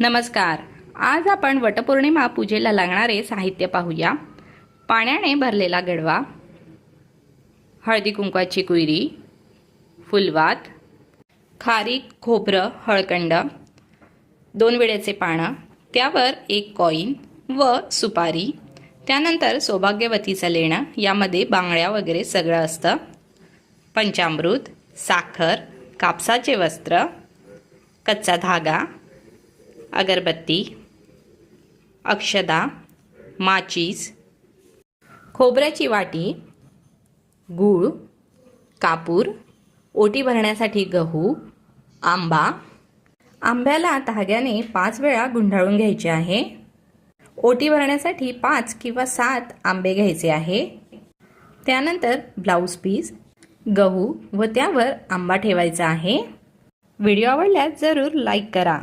नमस्कार. आज आपण वटपौर्णिमा पूजेला लागणारे साहित्य पाहूया. पाण्याने भरलेला गडवा, हळदी कुंकवाची कुयरी, फुलवात, खारीक, खोबरं, हळकंड, 2 विड्याचे पानं, त्यावर 1 कॉइन व सुपारी, त्यानंतर सौभाग्यवतीचं लेणं, यामध्ये बांगड्या वगैरे सगळं असतं, पंचामृत, साखर, कापसाचे वस्त्र, कच्चा धागा, अगरबत्ती, अक्षदा, माचीस, खोबऱ्याची वाटी, गूळ, कापूर, ओटी भरण्यासाठी गहू, आंबा. आंब्याला धाग्याने 5 वेळा गुंडाळून घ्यायचे आहे. ओटी भरण्यासाठी 5 किंवा 7 आंबे घ्यायचे आहे. त्यानंतर ब्लाऊज पीस, गहू व त्यावर आंबा ठेवायचा आहे. व्हिडिओ आवडल्यास जरूर लाईक करा.